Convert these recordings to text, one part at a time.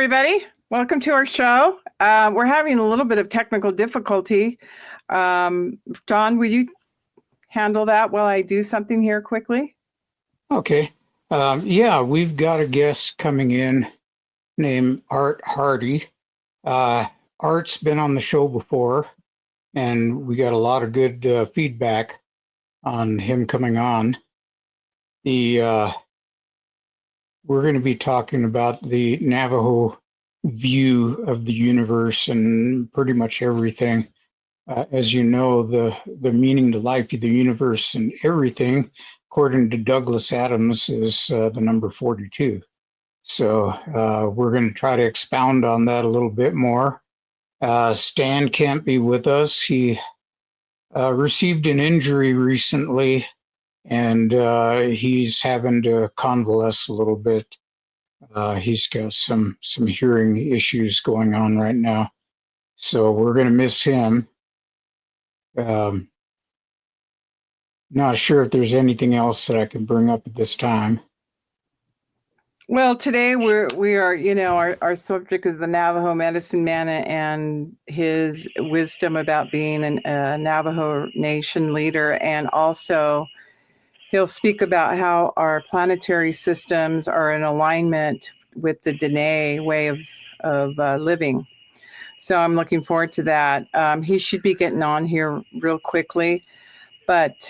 everybody. Welcome to our show. We're having a little bit of technical difficulty. John, will you handle that while I do something here quickly? Okay. We've got a guest coming in named Art Hardy. Art's been on the show before, and we got a lot of good feedback on him coming on. We're going to be talking about the Navajo view of the universe and pretty much everything. As you know, the meaning to life of the universe and everything, according to Douglas Adams, is the number 42. So we're going to try to expound on that a little bit more. Stan can't be with us. He received an injury recently, and he's having to convalesce a little bit. He's got some hearing issues going on right now, so we're going to miss him. Not sure if there's anything else that I can bring up at this time. Well, today we are, our subject is the Navajo medicine man and his wisdom about being a Navajo Nation leader, and also he'll speak about how our planetary systems are in alignment with the Dine way of living. So I'm looking forward to that. He should be getting on here real quickly. But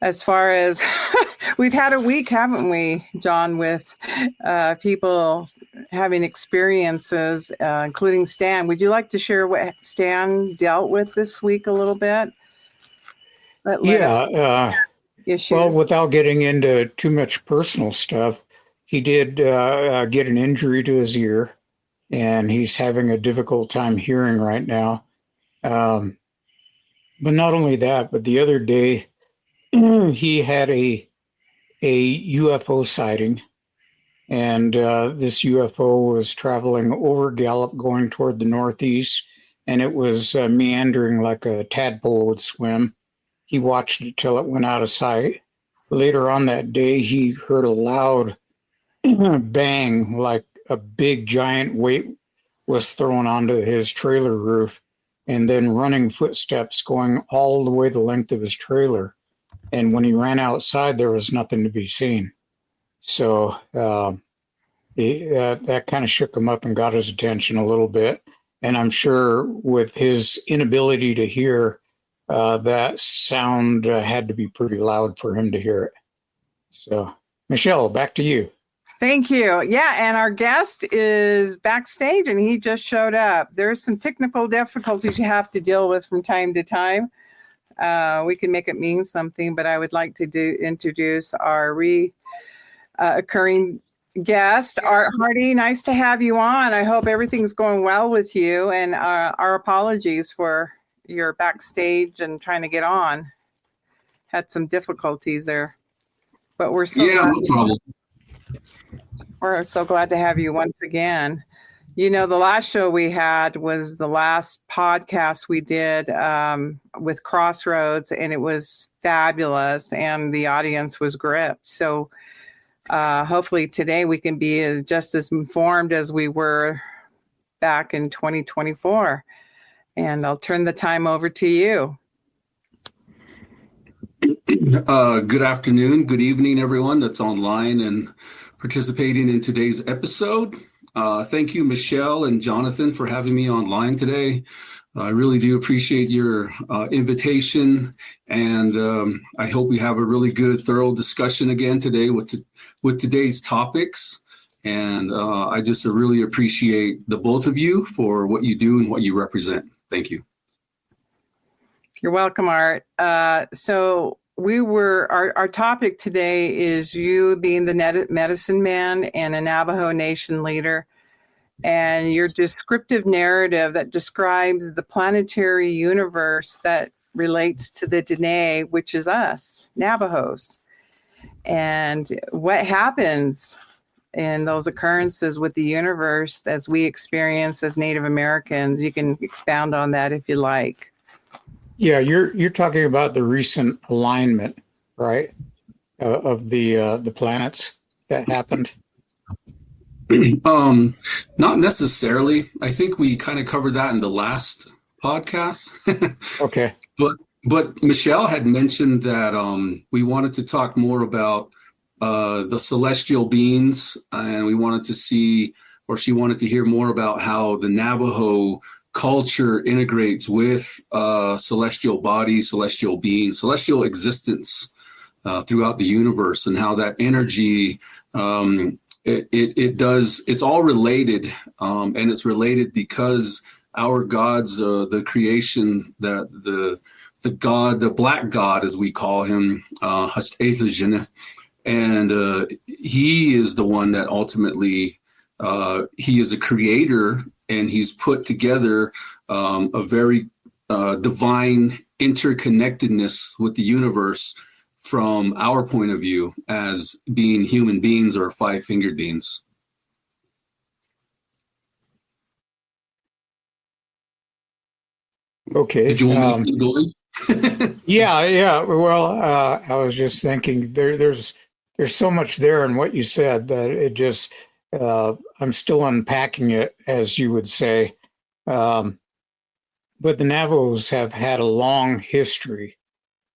as far as we've had a week, haven't we, John, with people having experiences, including Stan. Would you like to share what Stan dealt with this week a little bit? Issues. Well, without getting into too much personal stuff, he did get an injury to his ear, and he's having a difficult time hearing right now. But not only that, but the other day he had a UFO sighting, and this UFO was traveling over Gallup going toward the northeast, and it was meandering like a tadpole would swim. He watched it till it went out of sight. Later on that day, he heard a loud bang, like a big giant weight was thrown onto his trailer roof, and then running footsteps going all the way the length of his trailer. And when he ran outside, there was nothing to be seen. So that kind of shook him up and got his attention a little bit. And I'm sure with his inability to hear, that sound had to be pretty loud for him to hear it. So, Michelle, back to you. Thank you. Yeah, and our guest is backstage, and he just showed up. There's some technical difficulties you have to deal with from time to time. We can make it mean something, but I would like to introduce our occurring guest, Art Hardy. Nice to have you on. I hope everything's going well with you, and our apologies for your backstage and trying to get on. Had some difficulties there, but we're so glad. No problem. We're so glad to have you once again. You know, the last show we had was the last podcast we did with Crossroads, and it was fabulous, and the audience was gripped. So hopefully today we can be just as informed as we were back in 2024. And I'll turn the time over to you. Good afternoon, good evening, everyone that's online and participating in today's episode. Thank you, Michelle and Jonathan, for having me online today. I really do appreciate your invitation, and I hope we have a really good, thorough discussion again today with today's topics. And I just really appreciate the both of you for what you do and what you represent. Thank you. You're welcome, Art. So our topic today is you being the medicine man and a Navajo Nation leader, and your descriptive narrative that describes the planetary universe that relates to the Dine, which is us, Navajos, and what happens in those occurrences with the universe as we experience as Native Americans. You can expound on that if you like. Yeah, you're talking about the recent alignment, right, of the planets that happened. Um, Not necessarily. I think we kind of covered that in the last podcast. Okay. But Michelle had mentioned that we wanted to talk more about the celestial beings, and we wanted to see, or she wanted to hear more about how the Navajo culture integrates with celestial bodies, celestial beings, celestial existence throughout the universe, and how that energy it does. It's all related, and it's related because our gods, the creation, that the god, the black god, as we call him, and he is the one that ultimately he is a creator, and he's put together a very divine interconnectedness with the universe from our point of view as being human beings or five-fingered beings. Okay. Did you want me to keep going? Yeah. Well, I was just thinking there's so much there in what you said that it just I'm still unpacking it, as you would say. Um, but the Navajos have had a long history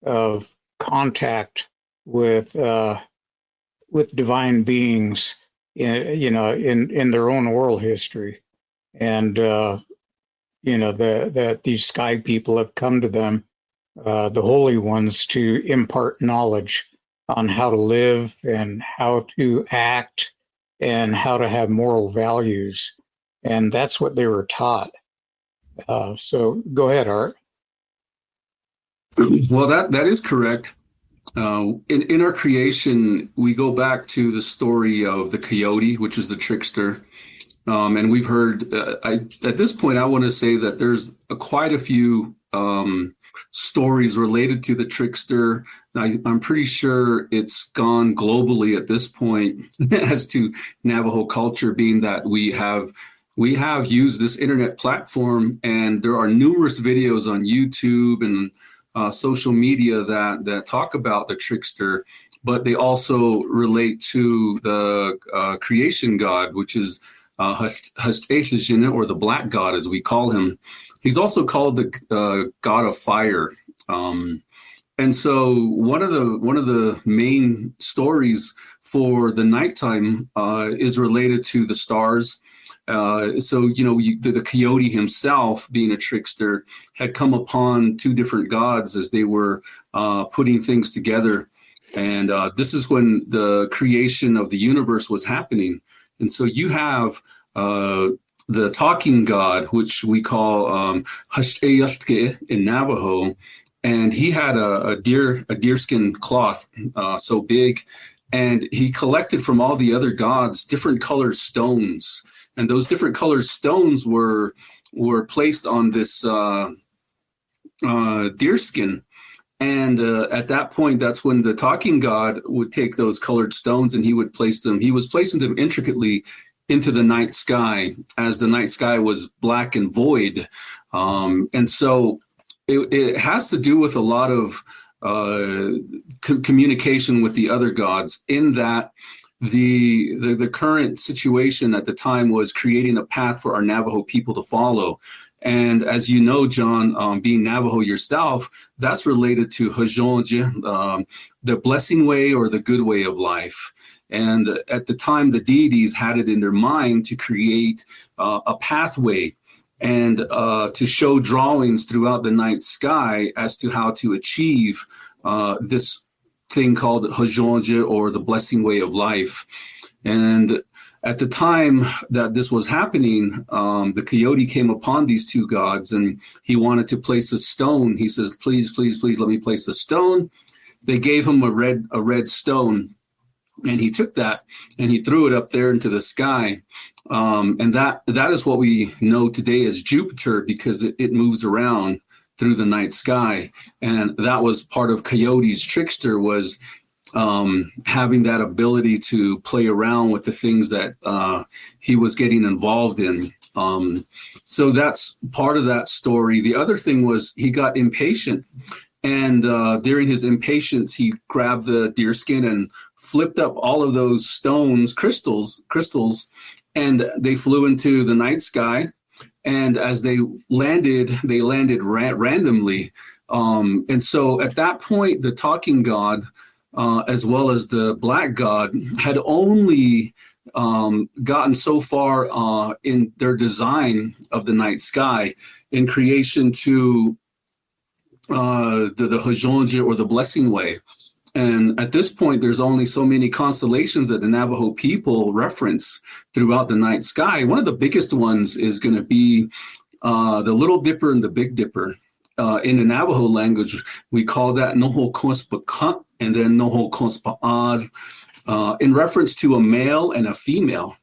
of contact with divine beings in their own oral history, and that these sky people have come to them, the holy ones, to impart knowledge on how to live and how to act and how to have moral values, and that's what they were taught. So go ahead, Art. Well, that is correct. In our creation, we go back to the story of the coyote, which is the trickster. And we've heard, at this point, I want to say that there's quite a few stories related to the trickster. I'm pretty sure it's gone globally at this point as to Navajo culture, being that we have used this internet platform, and there are numerous videos on YouTube and social media that talk about the trickster, but they also relate to the creation god, which is or the black god, as we call him. He's also called the god of fire. And so one of the main stories for the nighttime is related to the stars. The coyote himself, being a trickster, had come upon two different gods as they were putting things together. And this is when the creation of the universe was happening. And so you have the talking god, which we call in Navajo, and he had a deerskin cloth so big, and he collected from all the other gods different colored stones, and those different colored stones were placed on this deerskin. And at that point, that's when the talking god would take those colored stones and he would place them. He was placing them intricately into the night sky, as the night sky was black and void. And so it has to do with a lot of communication with the other gods, in that the current situation at the time was creating a path for our Navajo people to follow. And as you know, John, being Navajo yourself, that's related to Hajonje, the blessing way or the good way of life. And at the time, the deities had it in their mind to create a pathway and to show drawings throughout the night sky as to how to achieve this thing called Hajonje, or the blessing way of life. And at the time that this was happening, the coyote came upon these two gods, and he wanted to place a stone. He says, please, please, please let me place a stone. They gave him a red stone, and he took that and he threw it up there into the sky. And that is what we know today as Jupiter, because it moves around through the night sky. And that was part of Coyote's trickster, was having that ability to play around with the things that he was getting involved in. So that's part of that story. The other thing was he got impatient, and during his impatience, he grabbed the deerskin and flipped up all of those crystals, and they flew into the night sky. And as they landed randomly. And so at that point, the talking god, as well as the black god, had only gotten so far in their design of the night sky in creation to the Hajonja, or the blessing way. And at this point, there's only so many constellations that the Navajo people reference throughout the night sky. One of the biggest ones is going to be the Little Dipper and the Big Dipper. In the Navajo language, we call that Noho Konspakant and then Noho Konspa'ad, in reference to a male and a female.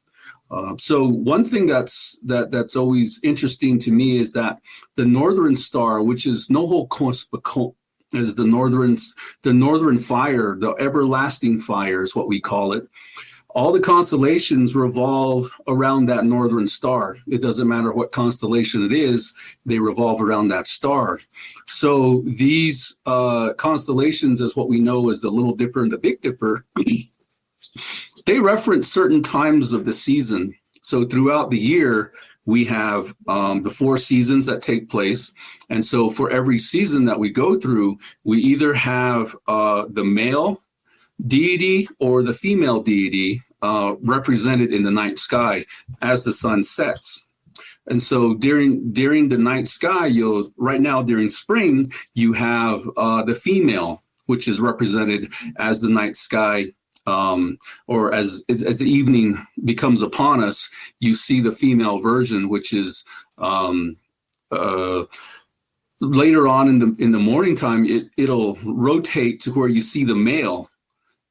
So one thing that's always interesting to me is that the northern star, which is Noho Konspakant, is the northern fire, the everlasting fire is what we call it. All the constellations revolve around that northern star. It doesn't matter what constellation it is, they revolve around that star. So these constellations, as what we know as the Little Dipper and the Big Dipper, they reference certain times of the season. So throughout the year, we have the 4 seasons that take place. And so for every season that we go through, we either have the male deity or the female deity represented in the night sky as the sun sets. And so during the night sky, right now during spring, you have the female, which is represented as the night sky. Or as the evening becomes upon us, you see the female version, which is later on in the morning time, it'll rotate to where you see the male.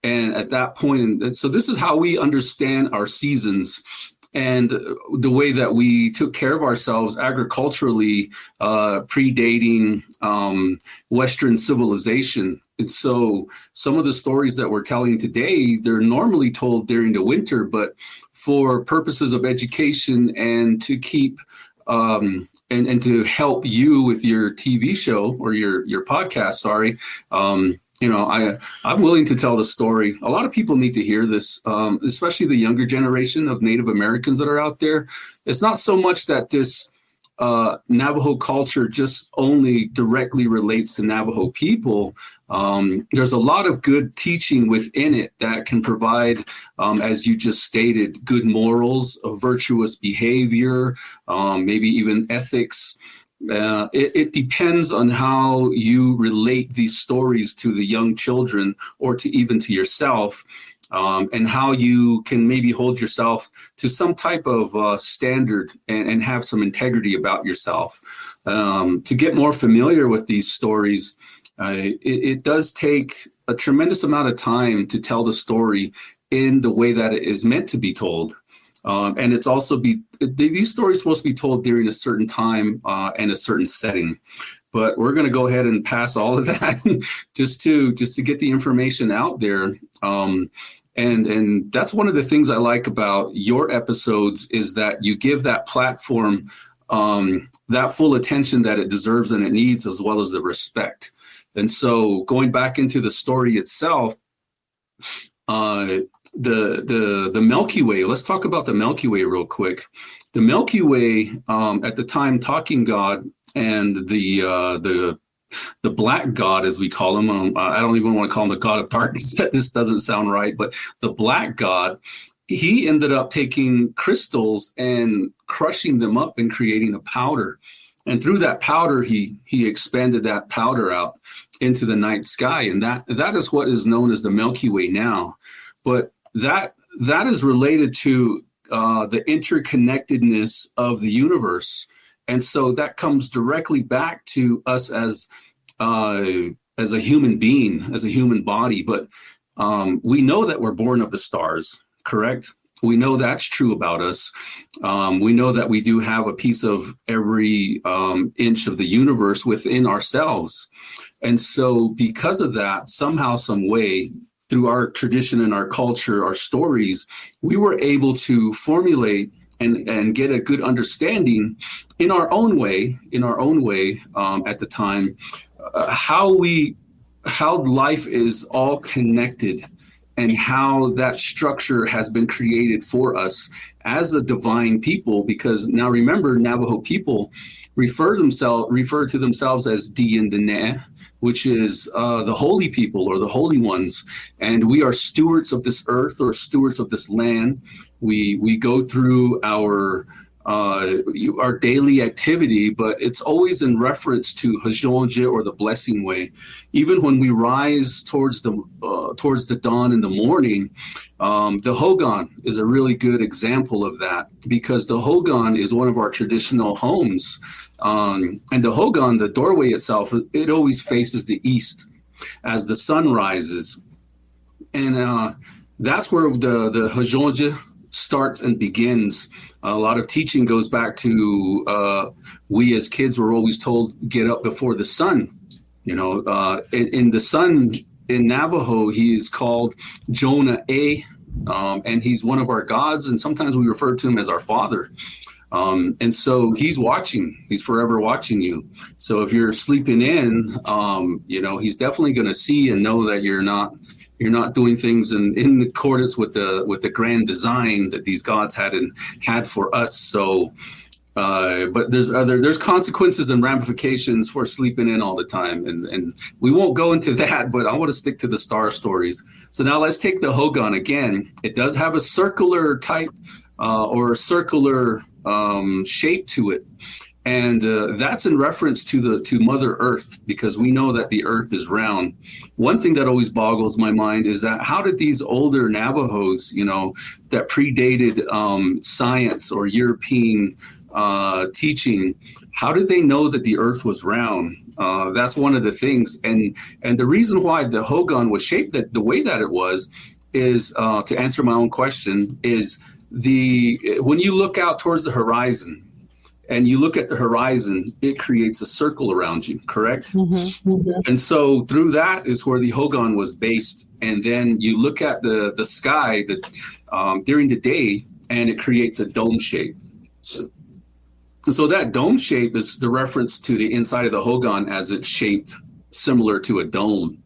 And at that point, and so this is how we understand our seasons and the way that we took care of ourselves agriculturally, predating Western civilization. And so some of the stories that we're telling today, they're normally told during the winter, but for purposes of education and to keep and to help you with your TV show or your podcast, sorry, I'm willing to tell the story. A lot of people need to hear this, especially the younger generation of Native Americans that are out there. It's not so much that this Navajo culture just only directly relates to Navajo people. There's a lot of good teaching within it that can provide, as you just stated, good morals, virtuous behavior, maybe even ethics. It depends on how you relate these stories to the young children or to even to yourself, and how you can maybe hold yourself to some type of standard and have some integrity about yourself. To get more familiar with these stories, it does take a tremendous amount of time to tell the story in the way that it is meant to be told. And it's also these stories are supposed to be told during a certain time and a certain setting. But we're going to go ahead and pass all of that just to get the information out there. And that's one of the things I like about your episodes is that you give that platform that full attention that it deserves and it needs, as well as the respect. And so going back into the story itself, the Milky Way. Let's talk about the Milky Way real quick. The Milky Way, at the time, talking god and the black god, as we call him. I don't even want to call him the god of darkness. This doesn't sound right, but the black god, he ended up taking crystals and crushing them up and creating a powder. And through that powder, he expanded that powder out into the night sky, and that is what is known as the Milky Way now. But that is related to the interconnectedness of the universe, and so that comes directly back to us as a human being, as a human body. But we know that we're born of the stars, correct? We know that's true about us. We know that we do have a piece of every inch of the universe within ourselves. And so because of that, somehow, some way, through our tradition and our culture, our stories, we were able to formulate and get a good understanding in our own way at the time, how life is all connected and how that structure has been created for us as a divine people. Because now remember, Navajo people refer to themselves as Dine, which is the holy people or the holy ones. And we are stewards of this earth or stewards of this land. We go through our daily activity, but it's always in reference to Hajonje or the blessing way. Even when we rise towards the dawn in the morning, the Hogan is a really good example of that, because the Hogan is one of our traditional homes. And the Hogan, the doorway itself, it always faces the east as the sun rises. And that's where the Hajonje starts and begins. A lot of teaching goes back to we as kids were always told, get up before the sun. In the sun in Navajo, he is called Jonah A, and he's one of our gods, and sometimes we refer to him as our father. And so he's watching. He's forever watching you. So if you're sleeping in, he's definitely going to see and know that you're not doing things in accordance with the grand design that these gods had for us. So, but there's consequences and ramifications for sleeping in all the time, and we won't go into that. But I want to stick to the star stories. So now let's take the Hogan again. It does have a circular type or a circular shape to it. And that's in reference to Mother Earth, because we know that the Earth is round. One thing that always boggles my mind is that how did these older Navajos, that predated science or European teaching, how did they know that the Earth was round? That's one of the things. And the reason why the Hogan was shaped the way that it was is, to answer my own question, is when you look out towards the horizon, and you look at the horizon, it creates a circle around you, correct? Mm-hmm, mm-hmm. And so through that is where the Hogan was based. And then you look at the sky during the day, and it creates a dome shape. So that dome shape is the reference to the inside of the Hogan as it's shaped similar to a dome.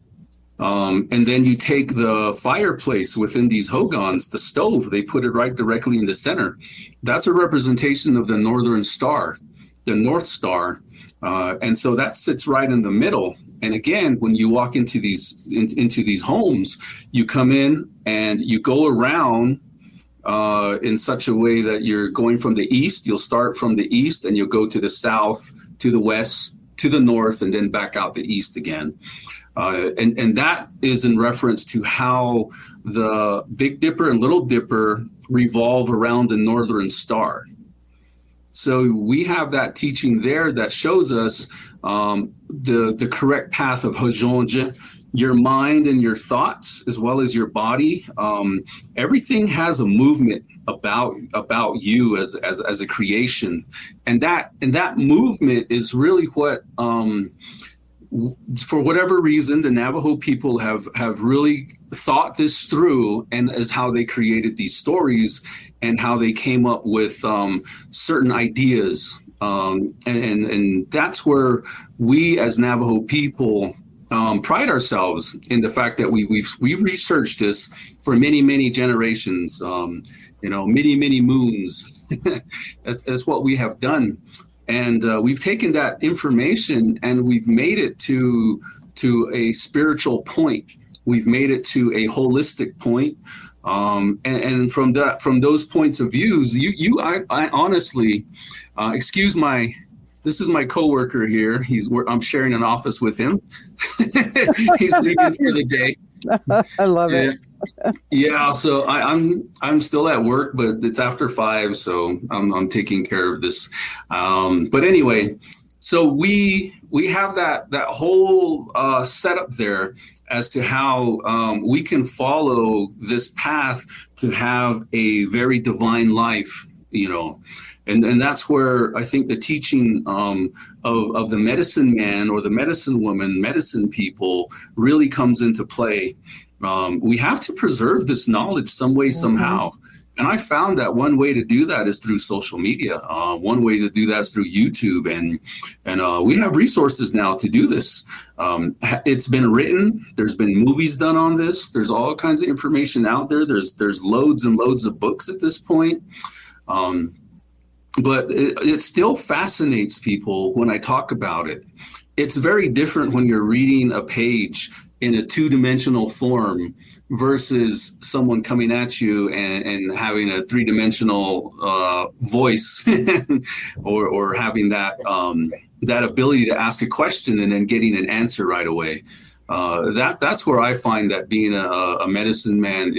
And then you take the fireplace within these Hogans, the stove, they put it right directly in the center. That's a representation of the Northern Star, the North Star. And so that sits right in the middle. And again, when you walk into these homes, you come in and you go around in such a way that you're going from the east. You'll start from the east and you'll go to the south, to the west, to the north, and then back out the east again. And that is in reference to how the Big Dipper and Little Dipper revolve around the Northern Star. So we have that teaching there that shows us the correct path of Hajonje, your mind and your thoughts, as well as your body. Everything has a movement about you as a creation, and that movement is really what. For whatever reason, the Navajo people have really thought this through, and is how they created these stories and how they came up with certain ideas. And that's where we as Navajo people pride ourselves in the fact that we've researched this for many, many generations, many moons. That's what we have done. And we've taken that information and we've made it to a spiritual point. We've made it to a holistic point. And from those points of views, I honestly, this is my coworker here. I'm sharing an office with him. He's leaving for the day. I love it. Yeah, so I'm still at work, but it's after 5, so I'm taking care of this. But anyway, so we have that whole setup there as to how we can follow this path to have a very divine life, and that's where I think the teaching of the medicine man or the medicine woman, medicine people really comes into play. We have to preserve this knowledge some way, somehow. And I found that one way to do that is through social media. One way to do that is through YouTube, and we have resources now to do this. It's been written. There's been movies done on this. There's all kinds of information out there. There's loads and loads of books at this point. But it still fascinates people when I talk about it. It's very different when you're reading a page in a two-dimensional form versus someone coming at you and having a three-dimensional voice or having that ability to ask a question and then getting an answer right away. That's where I find that being a medicine man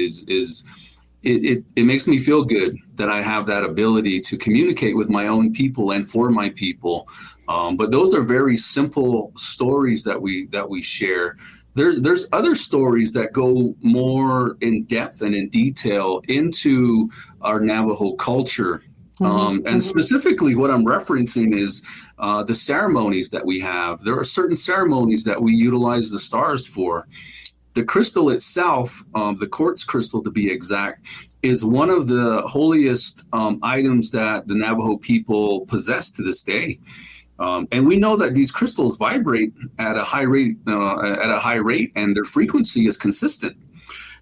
it makes me feel good that I have that ability to communicate with my own people and for my people. But those are very simple stories that we share. There's other stories that go more in depth and in detail into our Navajo culture. And specifically what I'm referencing is the ceremonies that we have. There are certain ceremonies that we utilize the stars for. The crystal itself, the quartz crystal to be exact, is one of the holiest items that the Navajo people possess to this day. And we know that these crystals vibrate at a high rate, and their frequency is consistent.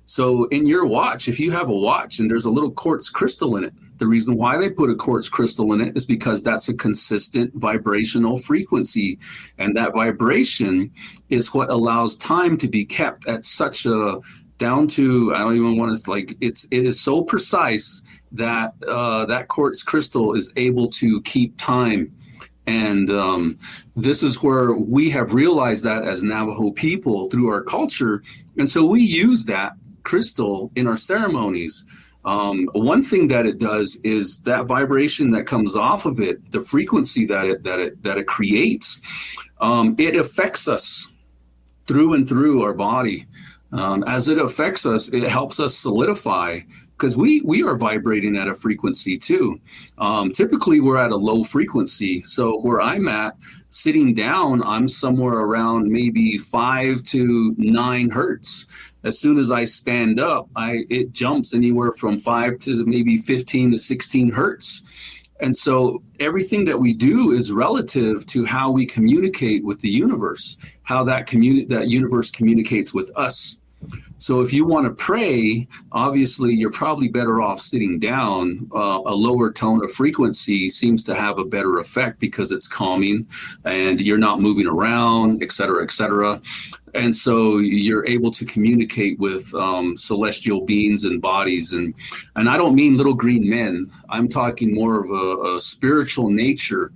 So in your watch, if you have a watch and there's a little quartz crystal in it, the reason why they put a quartz crystal in it is because that's a consistent vibrational frequency. And that vibration is what allows time to be kept at such a down to, I don't even want to, like, it is so precise that that quartz crystal is able to keep time. And this is where we have realized that as Navajo people through our culture. And so we use that crystal in our ceremonies. One thing that it does is that vibration that comes off of it, the frequency that it creates, it affects us through and through our body. As it affects us, it helps us solidify, because we are vibrating at a frequency too. Typically, we're at a low frequency. So where I'm at, sitting down, I'm somewhere around maybe 5 to 9 hertz. As soon as I stand up, it jumps anywhere from 5 to maybe 15 to 16 hertz. And so everything that we do is relative to how we communicate with the universe, how that universe communicates with us. So if you want to pray, obviously you're probably better off sitting down. A lower tone of frequency seems to have a better effect because it's calming and you're not moving around, et cetera, et cetera. And so you're able to communicate with celestial beings and bodies. And I don't mean little green men. I'm talking more of a spiritual nature.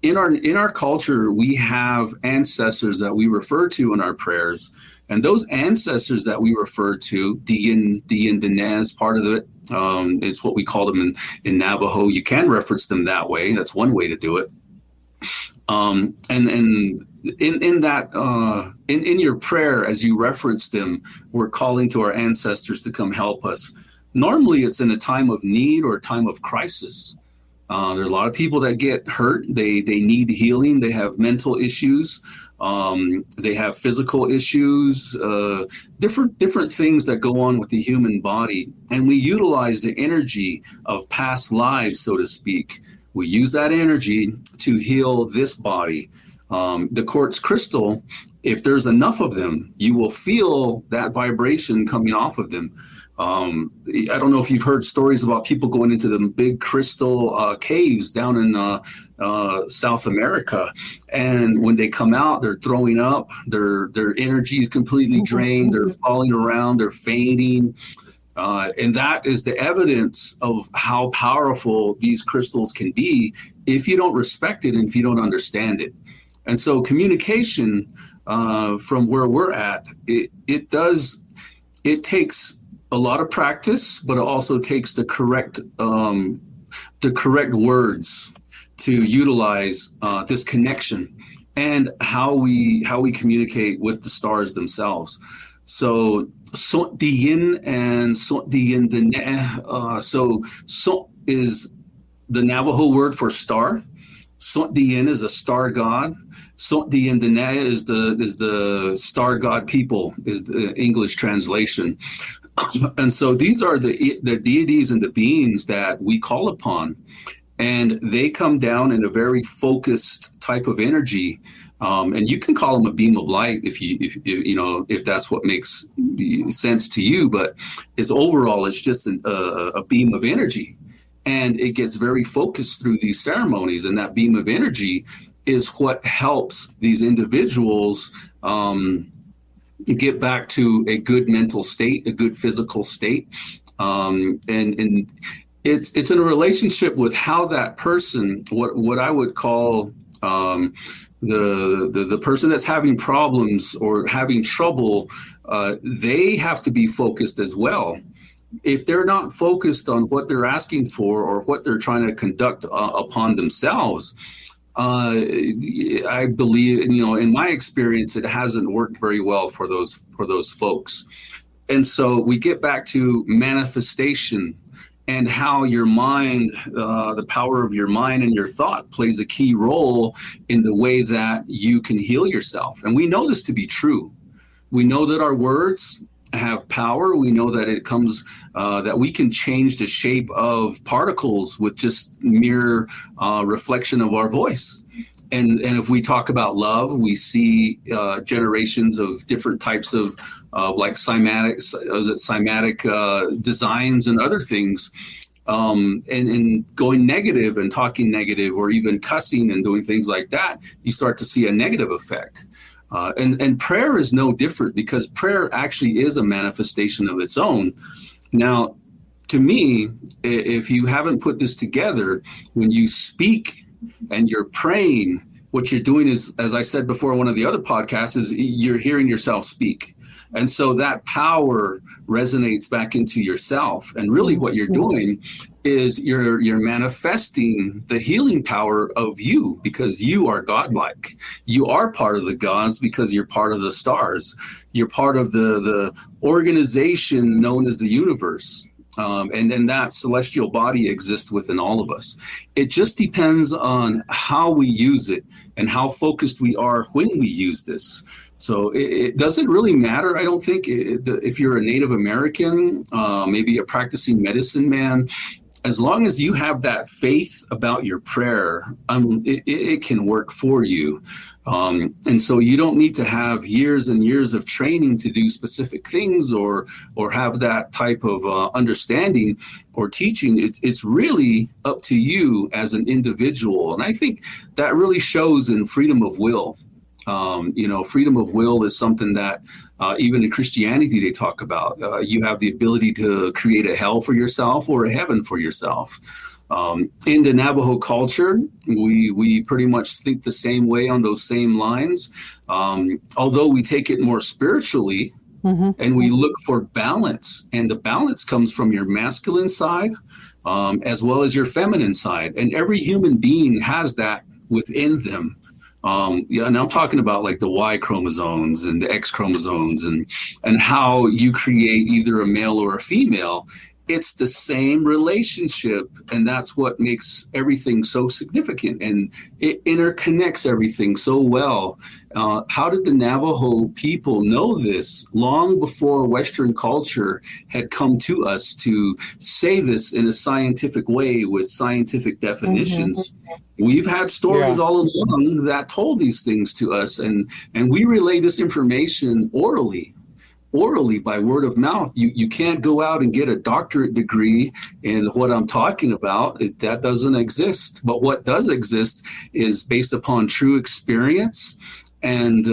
In our culture, we have ancestors that we refer to in our prayers. And those ancestors that we refer to, Dine, is part of it. It's what we call them in Navajo. You can reference them that way. That's one way to do it. And in that, in your prayer, as you reference them, we're calling to our ancestors to come help us. Normally, it's in a time of need or a time of crisis. There's a lot of people that get hurt. They need healing. They have mental issues. They have physical issues, different things that go on with the human body. And we utilize the energy of past lives, so to speak. We use that energy to heal this body. The quartz crystal, if there's enough of them, you will feel that vibration coming off of them. I don't know if you've heard stories about people going into the big crystal caves down in South America. And when they come out, they're throwing up, their energy is completely drained, they're falling around, they're fainting. And that is the evidence of how powerful these crystals can be if you don't respect it and if you don't understand it. And so communication from where we're at, it takes a lot of practice, but it also takes the correct words to utilize this connection and how we communicate with the stars themselves. So the yin and the yin the ne. So is the Navajo word for star. The yin is a star god. The yin the ne is the star god people is the English translation. And so these are the deities and the beings that we call upon, and they come down in a very focused type of energy. And you can call them a beam of light if that's what makes sense to you. But it's just a beam of energy, and it gets very focused through these ceremonies. And that beam of energy is what helps these individuals get back to a good mental state, a good physical state, and it's in a relationship with how that person, what I would call the person that's having problems or having trouble, they have to be focused as well. If they're not focused on what they're asking for or what they're trying to conduct upon themselves, I believe, in my experience, it hasn't worked very well for those folks. And so we get back to manifestation and how your mind, the power of your mind and your thought plays a key role in the way that you can heal yourself. And we know this to be true. We know that our words have power. We know that it comes, that we can change the shape of particles with just mere reflection of our voice. And if we talk about love, we see generations of different types of like cymatic designs and other things, and going negative and talking negative, or even cussing and doing things like that. You start to see a negative effect. And prayer is no different, because prayer actually is a manifestation of its own. Now, to me, if you haven't put this together, when you speak and you're praying, what you're doing is, as I said before in one of the other podcasts, is you're hearing yourself speak. And so that power resonates back into yourself. And really what you're doing is you're manifesting the healing power of you, because you are godlike. You are part of the gods because you're part of the stars. You're part of the organization known as the universe. And then that celestial body exists within all of us. It just depends on how we use it and how focused we are when we use this. So it doesn't really matter, I don't think, if you're a Native American, maybe a practicing medicine man. As long as you have that faith about your prayer, it can work for you. And so you don't need to have years and years of training to do specific things, or have that type of understanding or teaching. It's really up to you as an individual. And I think that really shows in freedom of will. Freedom of will is something that even in Christianity they talk about. You have the ability to create a hell for yourself or a heaven for yourself. In the Navajo culture, we pretty much think the same way on those same lines, although we take it more spiritually. And we look for balance, and the balance comes from your masculine side as well as your feminine side. And every human being has that within them. And I'm talking about like the Y chromosomes and the X chromosomes, and how you create either a male or a female. It's the same relationship, and that's what makes everything so significant, and it interconnects everything so well. How did the Navajo people know this long before Western culture had come to us to say this in a scientific way with scientific definitions? We've had stories all along that told these things to us, and we relay this information orally by word of mouth. You can't go out and get a doctorate degree in what I'm talking about. That doesn't exist. But what does exist is based upon true experience and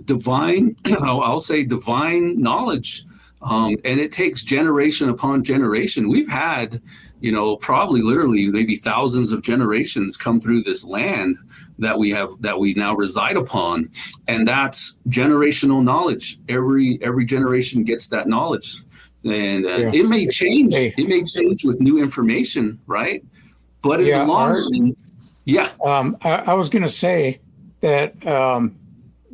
divine, I'll say divine knowledge. And it takes generation upon generation. We've had, probably literally maybe thousands of generations come through this land that we now reside upon. And that's generational knowledge. Every generation gets that knowledge. And it may change. It may change with new information, right? But in the long run, I was going to say that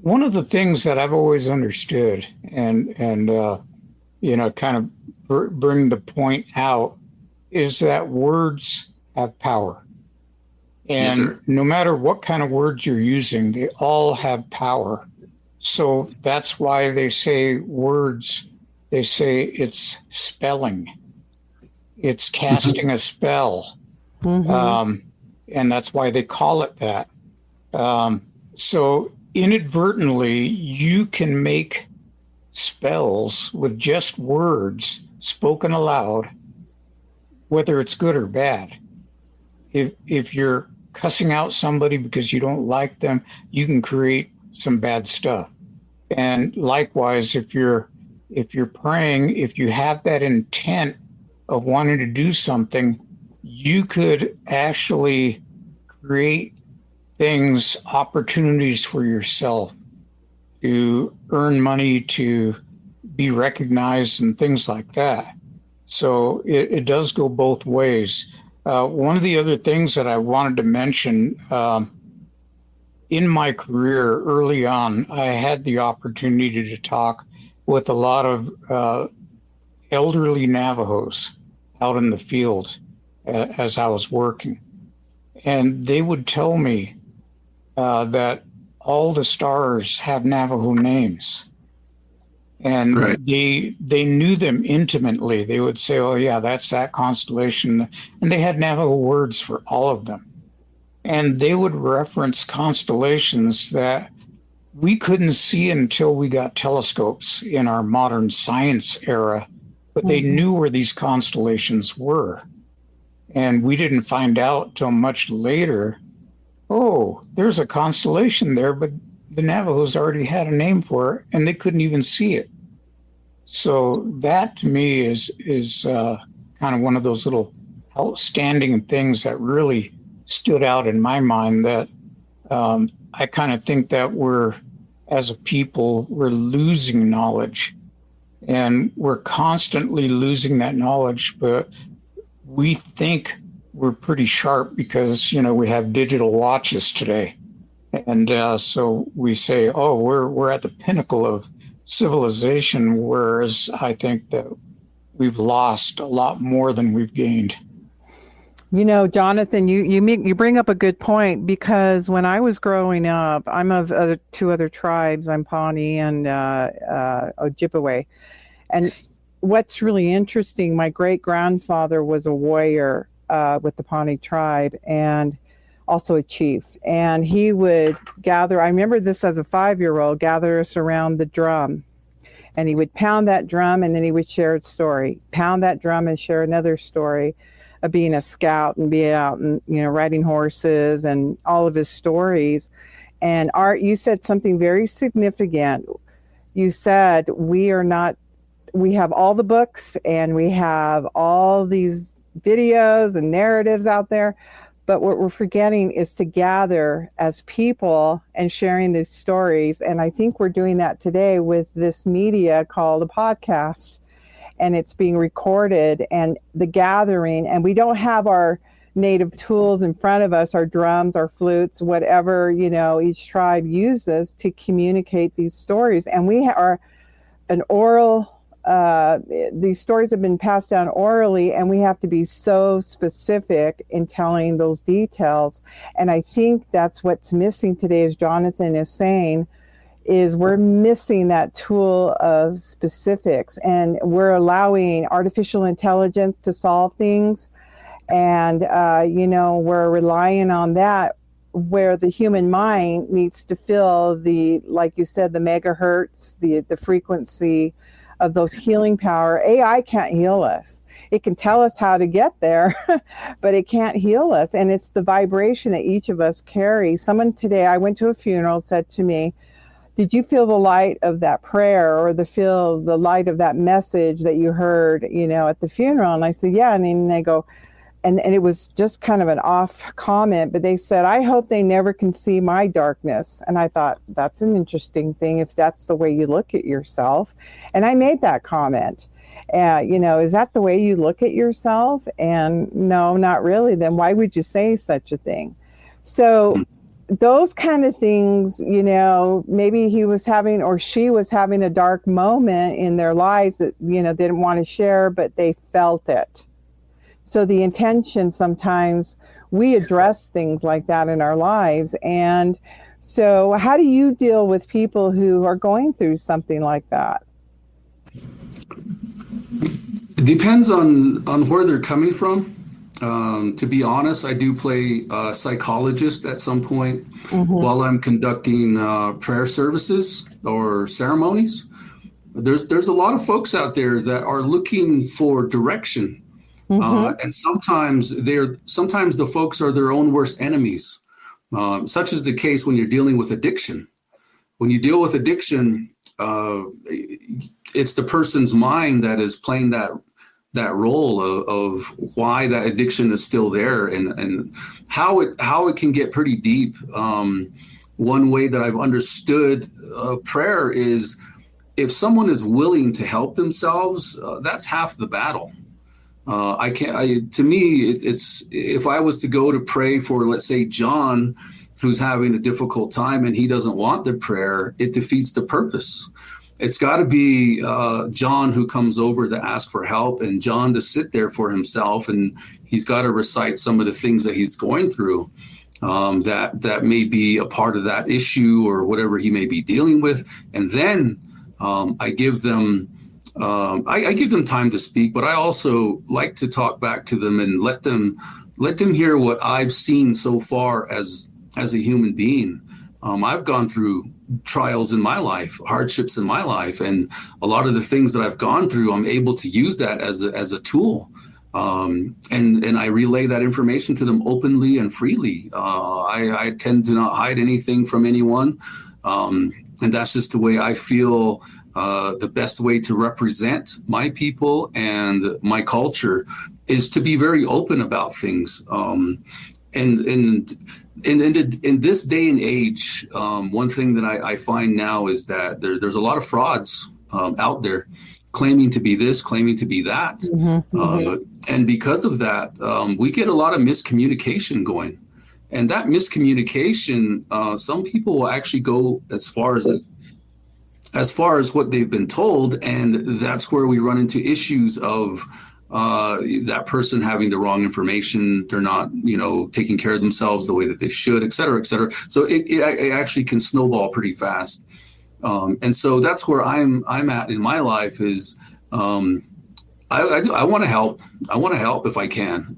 one of the things that I've always understood, and kind of bring the point out, is that words have power. And no matter what kind of words you're using, they all have power. So that's why they say words they say it's spelling. It's casting a spell. And that's why they call it that. So inadvertently, you can make spells with just words spoken aloud, whether it's good or bad. If you're cussing out somebody because you don't like them, you can create some bad stuff. And likewise, if you're praying, if you have that intent of wanting to do something, you could actually create things, opportunities for yourself to earn money, to be recognized, and things like that. So it does go both ways. One of the other things that I wanted to mention, in my career early on, I had the opportunity to talk with a lot of elderly Navajos out in the field as I was working. And they would tell me that all the stars have Navajo names. And they knew them intimately. They would say, oh, yeah, that's that constellation. And they had Navajo words for all of them. And they would reference constellations that we couldn't see until we got telescopes in our modern science era. But they knew where these constellations were. And we didn't find out till much later, oh, there's a constellation there, but the Navajos already had a name for it, and they couldn't even see it. So that to me is kind of one of those little outstanding things that really stood out in my mind, that I kind of think that as a people, we're losing knowledge, and we're constantly losing that knowledge, but we think we're pretty sharp because, we have digital watches today. And so we say, oh, we're at the pinnacle of civilization, whereas I think that we've lost a lot more than we've gained. Jonathan, you bring up a good point, because when I was growing up, I'm of two other tribes. I'm Pawnee and Ojibwe. And what's really interesting, my great-grandfather was a warrior with the Pawnee tribe, and also a chief. And he would gather, I remember this as a 5-year-old, gather us around the drum. And he would pound that drum, and then he would share a story. Pound that drum and share another story of being a scout and being out and, riding horses, and all of his stories. And Art, you said something very significant. You said we have all the books and we have all these videos and narratives out there, but what we're forgetting is to gather as people and sharing these stories. And I think we're doing that today with this media called a podcast, and it's being recorded, and the gathering, and we don't have our native tools in front of us, our drums, our flutes, whatever, each tribe uses to communicate these stories. And we are an oral, these stories have been passed down orally, and we have to be so specific in telling those details. And I think that's what's missing today, as Jonathan is saying, is we're missing that tool of specifics, and we're allowing artificial intelligence to solve things. And, we're relying on that, where the human mind needs to feel like you said, the megahertz, the frequency of those healing power. AI can't heal us. It can tell us how to get there, but it can't heal us. And it's the vibration that each of us carry. Someone today, I went to a funeral, said to me, did you feel the light of that prayer, or feel the light of that message that you heard, at the funeral? And I said, yeah. And then they go, and it was just kind of an off comment, but they said, I hope they never can see my darkness. And I thought, that's an interesting thing, if that's the way you look at yourself. And I made that comment. Is that the way you look at yourself? And no, not really. Then why would you say such a thing? So those kind of things, maybe he was having, or she was having, a dark moment in their lives that, they didn't want to share, but they felt it. So the intention, sometimes we address things like that in our lives. And so how do you deal with people who are going through something like that? It depends on where they're coming from. To be honest, I do play psychologist at some point while I'm conducting prayer services or ceremonies. There's a lot of folks out there that are looking for direction, and sometimes the folks are their own worst enemies. Such is the case when you're dealing with addiction. When you deal with addiction, it's the person's mind that is playing that role of why that addiction is still there, and how it can get pretty deep. One way that I've understood prayer is, if someone is willing to help themselves, that's half the battle. To me, it's if I was to go to pray for, let's say, John, who's having a difficult time and he doesn't want the prayer, it defeats the purpose. It's got to be John who comes over to ask for help, and John to sit there for himself, and he's got to recite some of the things that he's going through, that may be a part of that issue or whatever he may be dealing with, and then I give them time to speak, but I also like to talk back to them and let them hear what I've seen so far as a human being. I've gone through trials in my life, hardships in my life, and a lot of the things that I've gone through, I'm able to use that as a tool. And I relay that information to them openly and freely. I tend to not hide anything from anyone. And that's just the way I feel the best way to represent my people and my culture is to be very open about things. In this day and age, one thing that I find now is that there's a lot of frauds out there claiming to be this, claiming to be that. And because of that, we get a lot of miscommunication going. And that miscommunication, some people will actually go as far as what they've been told, and that's where we run into issues of that person having the wrong information. They're not, taking care of themselves the way that they should, et cetera, et cetera. So it actually can snowball pretty fast. And so that's where I'm at in my life is, I want to help. I want to help if I can.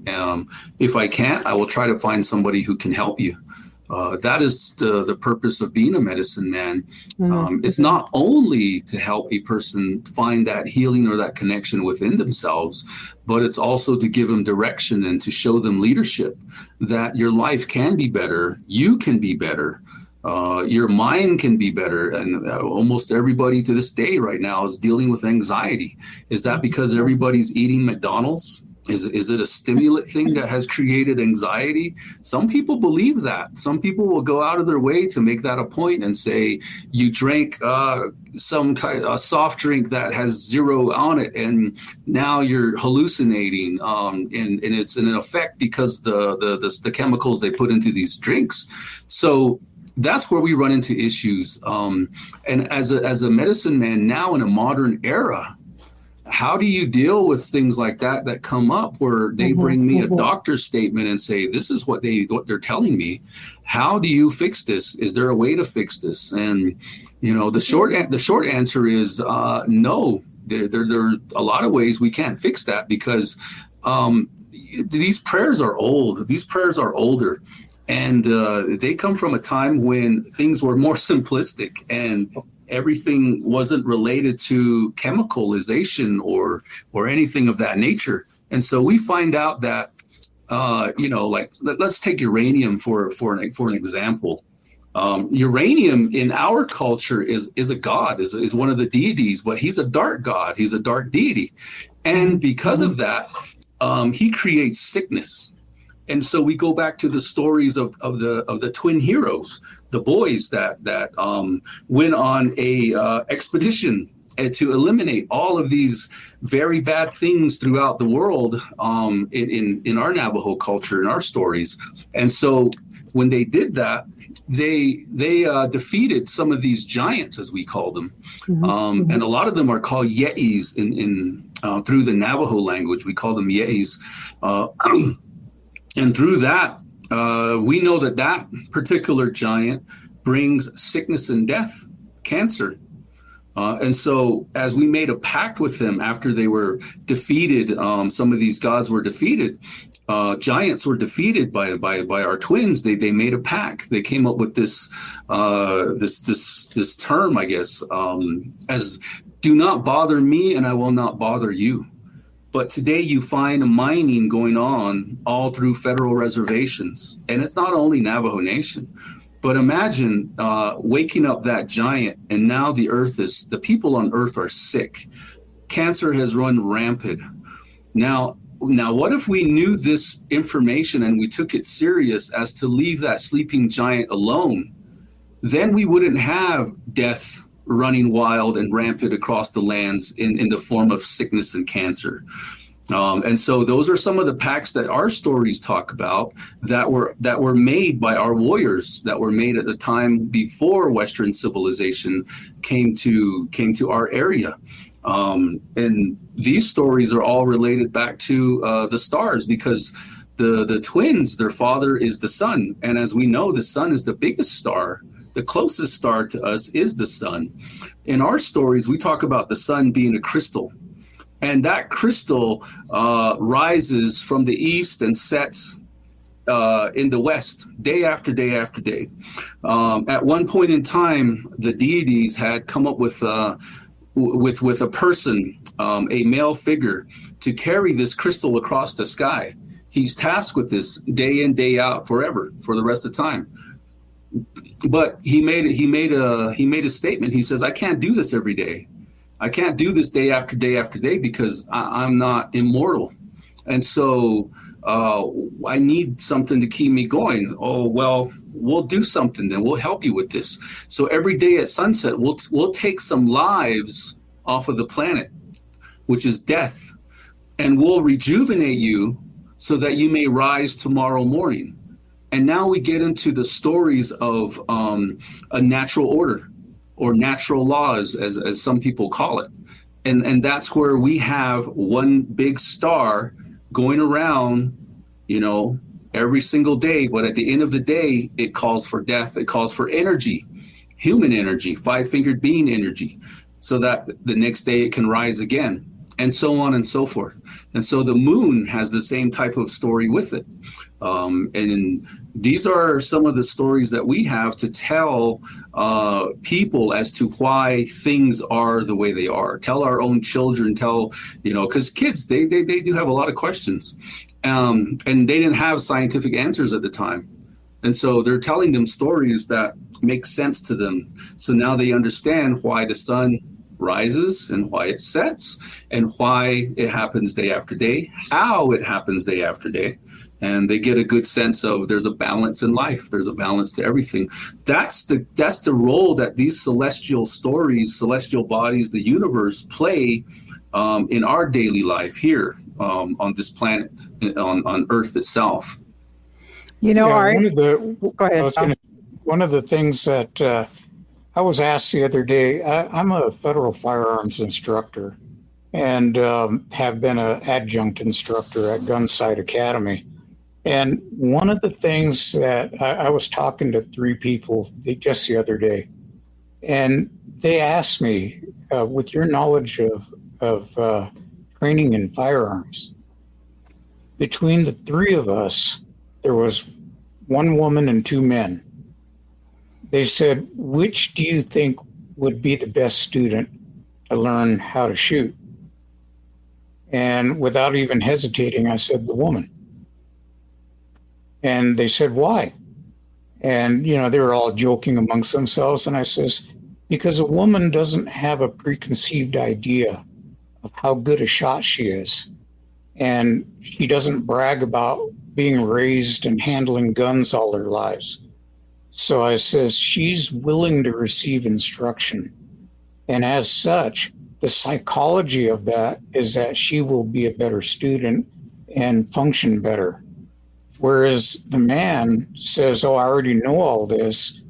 If I can't, I will try to find somebody who can help you. That is the purpose of being a medicine man. It's not only to help a person find that healing or that connection within themselves, but it's also to give them direction and to show them leadership, that your life can be better. You can be better. Your mind can be better. And almost everybody to this day right now is dealing with anxiety. Is that because everybody's eating McDonald's? Is it a stimulant thing that has created anxiety? Some people believe that. Some people will go out of their way to make that a point and say, you drank some kind of soft drink that has zero on it, and now you're hallucinating. And it's an effect because the chemicals they put into these drinks. So that's where we run into issues. And as a medicine man now in a modern era, how do you deal with things like that come up where they bring me a doctor's statement and say, this is what they're telling me? How do you fix this? Is there a way to fix this? And, the short answer is no. There are a lot of ways we can't fix that because these prayers are old. These prayers are older. And they come from a time when things were more simplistic and everything wasn't related to chemicalization or anything of that nature. And so we find out that, let's take uranium for an example. Uranium in our culture is a god, is one of the deities, but he's a dark god. He's a dark deity. And because of that, he creates sickness. And so we go back to the stories of the twin heroes, the boys that went on a expedition to eliminate all of these very bad things throughout the world in our Navajo culture, in our stories. And so when they did that, they defeated some of these giants, as we call them, and a lot of them are called yetis in through the Navajo language. We call them yetis. And through that, we know that particular giant brings sickness and death, cancer. And so, as we made a pact with them after they were defeated, some of these gods were defeated. Giants were defeated by our twins. They made a pact. They came up with this term, I guess, as "Do not bother me, and I will not bother you." But today you find mining going on all through federal reservations, and it's not only Navajo Nation. But imagine waking up that giant, and now the people on Earth are sick. Cancer has run rampant. Now, what if we knew this information and we took it serious as to leave that sleeping giant alone? Then we wouldn't have death running wild and rampant across the lands in the form of sickness and cancer. And so those are some of the pacts that our stories talk about that were made by our warriors, that were made at the time before Western civilization came to our area. And these stories are all related back to the stars, because the twins, their father is the sun. And as we know, the sun is the biggest star. The closest star to us is the sun. In our stories, we talk about the sun being a crystal. And that crystal rises from the east and sets in the west day after day after day. At one point in time, the deities had come up with a person, a male figure, to carry this crystal across the sky. He's tasked with this day in, day out, forever, for the rest of the time. But he made a statement. He says, "I can't do this every day. I can't do this day after day after day because I'm not immortal. And so I need something to keep me going." "Oh, well, we'll do something then. We'll help you with this. So every day at sunset, we'll take some lives off of the planet, which is death, and we'll rejuvenate you so that you may rise tomorrow morning." And now we get into the stories of a natural order, or natural laws, as some people call it. And that's where we have one big star going around, every single day. But at the end of the day, it calls for death. It calls for energy, human energy, five-fingered being energy, so that the next day it can rise again, and so on and so forth. And so the moon has the same type of story with it. And these are some of the stories that we have to tell people as to why things are the way they are. Tell our own children, because kids, they do have a lot of questions. And they didn't have scientific answers at the time. And so they're telling them stories that make sense to them. So now they understand why the sun rises and why it sets and why it happens day after day, how it happens day after day. And they get a good sense of there's a balance in life. There's a balance to everything. That's the role that these celestial stories, celestial bodies, the universe play in our daily life here on this planet, on Earth itself. Art. Go ahead. One of the things that I was asked the other day, I'm a federal firearms instructor and have been an adjunct instructor at Gunsight Academy. And one of the things that I was talking to 3 people just the other day, and they asked me, with your knowledge of training in firearms, between the 3 of us, there was 1 woman and 2 men. They said, "Which do you think would be the best student to learn how to shoot?" And without even hesitating, I said, "The woman." And they said, "Why?" And, they were all joking amongst themselves. And I says, "Because a woman doesn't have a preconceived idea of how good a shot she is. And she doesn't brag about being raised and handling guns all her lives. So I says, she's willing to receive instruction. And as such, the psychology of that is that she will be a better student and function better. Whereas the man says, "Oh, I already know all this,"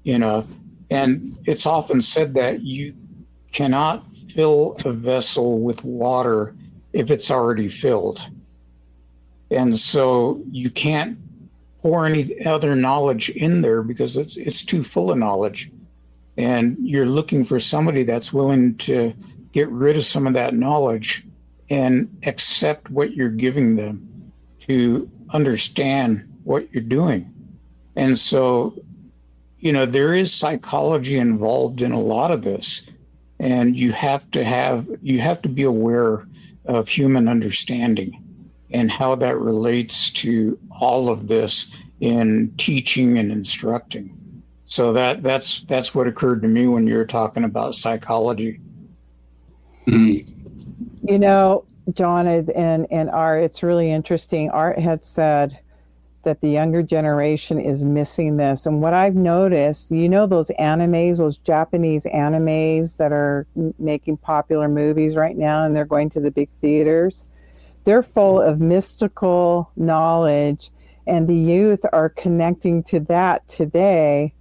and it's often said that you cannot fill a vessel with water if it's already filled. And so you can't pour any other knowledge in there because it's too full of knowledge. And you're looking for somebody that's willing to get rid of some of that knowledge and accept what you're giving them to understand what you're doing. And so, there is psychology involved in a lot of this. And you have to be aware of human understanding and how that relates to all of this in teaching and instructing. So that's what occurred to me when you were talking about psychology. John and Art, it's really interesting. Art had said that the younger generation is missing this. And what I've noticed, those animes, those Japanese animes that are making popular movies right now, and they're going to the big theaters, they're full of mystical knowledge, and the youth are connecting to that today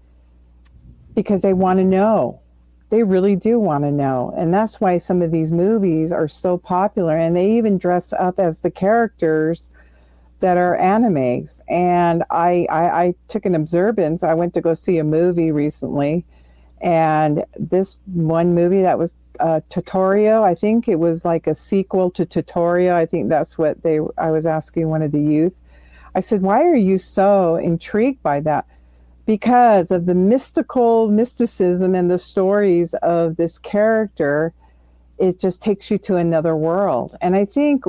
because they want to know. They really do want to know. And that's why some of these movies are so popular, and they even dress up as the characters that are animes. And I took an observance. I went to go see a movie recently, and this one movie that was Tutorial, I think it was like a sequel to Tutorial. I think that's what I was asking one of the youth. I said, why are you so intrigued by that? Because of the mysticism and the stories of this character. It just takes you to another world. And I think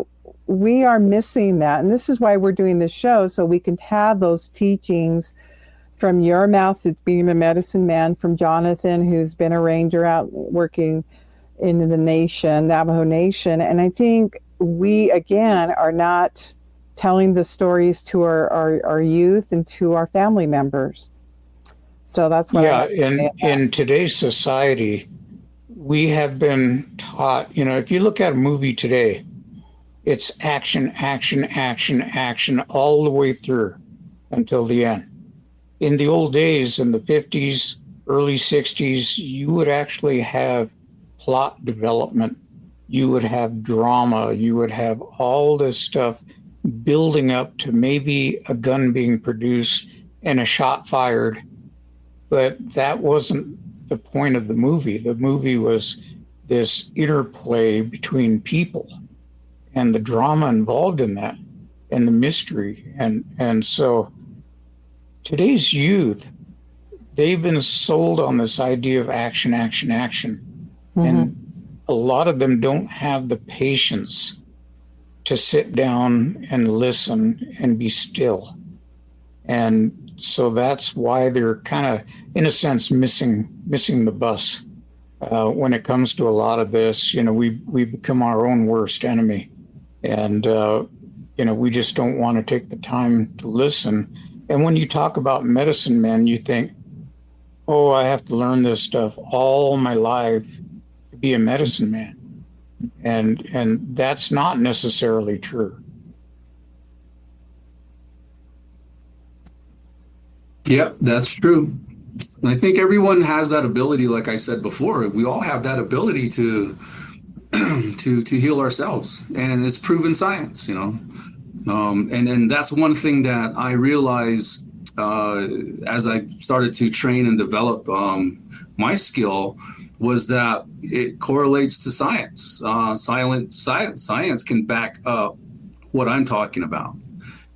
we are missing that. And this is why we're doing this show, so we can have those teachings from your mouth as being a medicine man, from Jonathan, who's been a ranger out working in the Navajo Nation. And I think we, again, are not telling the stories to our youth and to our family members. So that's why. In today's society, we have been taught, if you look at a movie today, it's action, action, action, action all the way through until the end. In the old days, in the 50s, early 60s, you would actually have plot development. You would have drama. You would have all this stuff building up to maybe a gun being produced and a shot fired. But that wasn't the point of the movie. The movie was this interplay between people and the drama involved in that and the mystery. And so today's youth, they've been sold on this idea of action, action, action. Mm-hmm. And a lot of them don't have the patience to sit down and listen and be still. And so that's why they're kind of, in a sense, missing the bus. When it comes to a lot of this, we become our own worst enemy. And, we just don't want to take the time to listen. And when you talk about medicine men, you think, oh, I have to learn this stuff all my life to be a medicine man. And that's not necessarily true. Yeah, that's true. And I think everyone has that ability, like I said before. We all have that ability to to heal ourselves, and it's proven science, and that's one thing that I realized as I started to train and develop my skill, was that it correlates to science. Science can back up what I'm talking about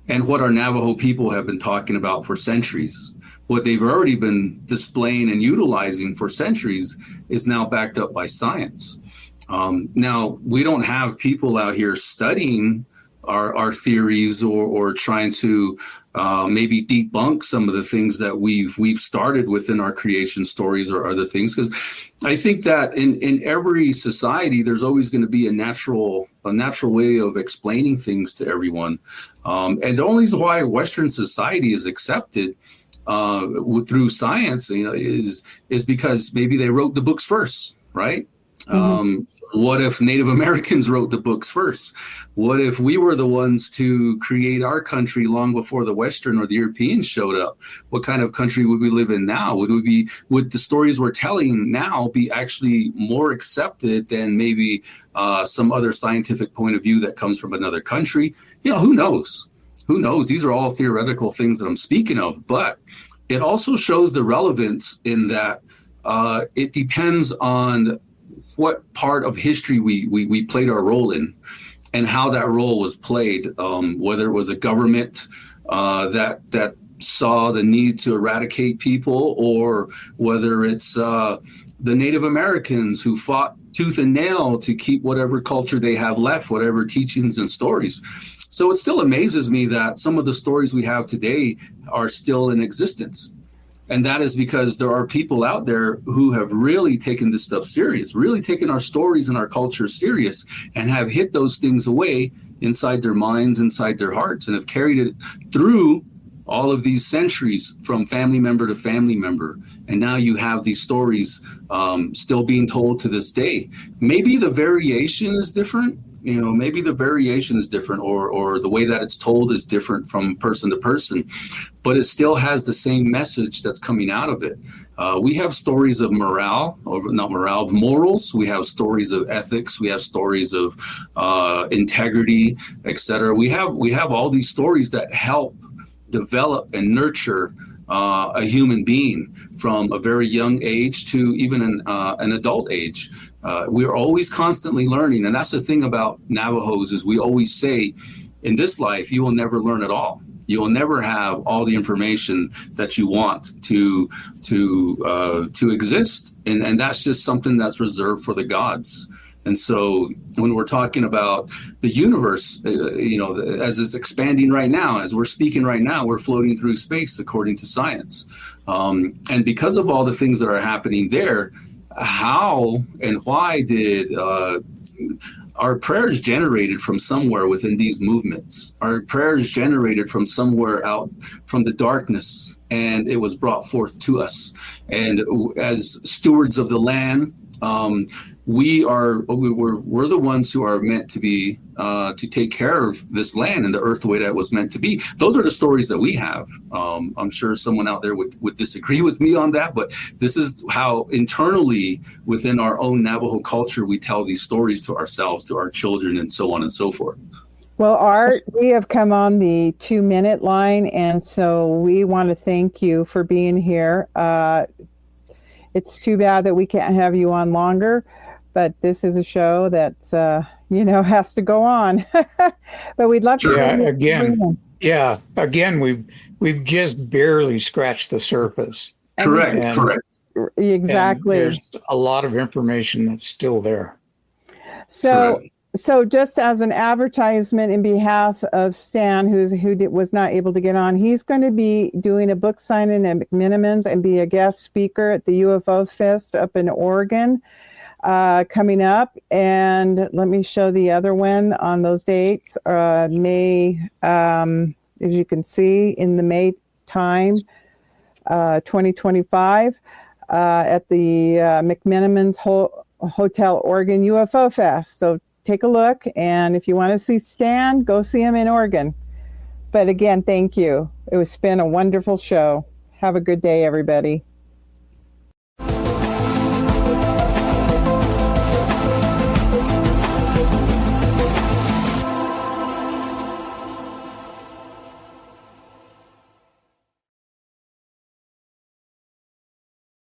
and what our Navajo people have been talking about for centuries. What they've already been displaying and utilizing for centuries is now backed up by science. Now, we don't have people out here studying our theories or trying to maybe debunk some of the things that we've started within our creation stories or other things, because I think that in every society there's always going to be a natural way of explaining things to everyone, and the only reason why Western society is accepted through science, is because maybe they wrote the books first, right? Mm-hmm. What if Native Americans wrote the books first? What if we were the ones to create our country long before the Western or the Europeans showed up? What kind of country would we live in now? Would the stories we're telling now be actually more accepted than maybe some other scientific point of view that comes from another country? Who knows? Who knows? These are all theoretical things that I'm speaking of, but it also shows the relevance in that it depends on what part of history we played our role in and how that role was played, whether it was a government that saw the need to eradicate people, or whether it's the Native Americans who fought tooth and nail to keep whatever culture they have left, whatever teachings and stories. So it still amazes me that some of the stories we have today are still in existence. And that is because there are people out there who have really taken this stuff serious, really taken our stories and our culture serious, and have hid those things away inside their minds, inside their hearts, and have carried it through all of these centuries from family member to family member. And now you have these stories still being told to this day. Maybe the variation is different. Maybe the variation is different, or the way that it's told is different from person to person, but it still has the same message that's coming out of it. We have stories of of morals. We have stories of ethics. We have stories of integrity, etc. We have all these stories that help develop and nurture a human being from a very young age to even an adult age. We're always constantly learning. And that's the thing about Navajos is we always say, in this life, you will never learn it all. You will never have all the information that you want to exist. And that's just something that's reserved for the gods. And so when we're talking about the universe, as it's expanding right now, as we're speaking right now, we're floating through space according to science. And because of all the things that are happening there, how and why did our prayers generated from somewhere within these movements? Our prayers generated from somewhere out from the darkness, and it was brought forth to us. And as stewards of the land, we're the ones who are meant to be to take care of this land and the earth the way that it was meant to be. Those are the stories that we have. I'm sure someone out there would disagree with me on that, but this is how internally within our own Navajo culture we tell these stories to ourselves, to our children, and so on and so forth. Well, Art, we have come on the 2-minute line, and so we want to thank you for being here. It's too bad that we can't have you on longer, but this is a show that has to go on. But we'd love to. Again, we've just barely scratched the surface. Correct. Exactly. And there's a lot of information that's still there. So just as an advertisement in behalf of Stan, who was not able to get on, he's going to be doing a book signing at McMinimans and be a guest speaker at the UFO Fest up in Oregon coming up. And let me show the other one on those dates. May, as you can see in the May time, 2025 at the McMinimans Hotel Oregon UFO Fest. So take a look, and if you want to see Stan, go see him in Oregon. But again, thank you. It's been a wonderful show. Have a good day, everybody.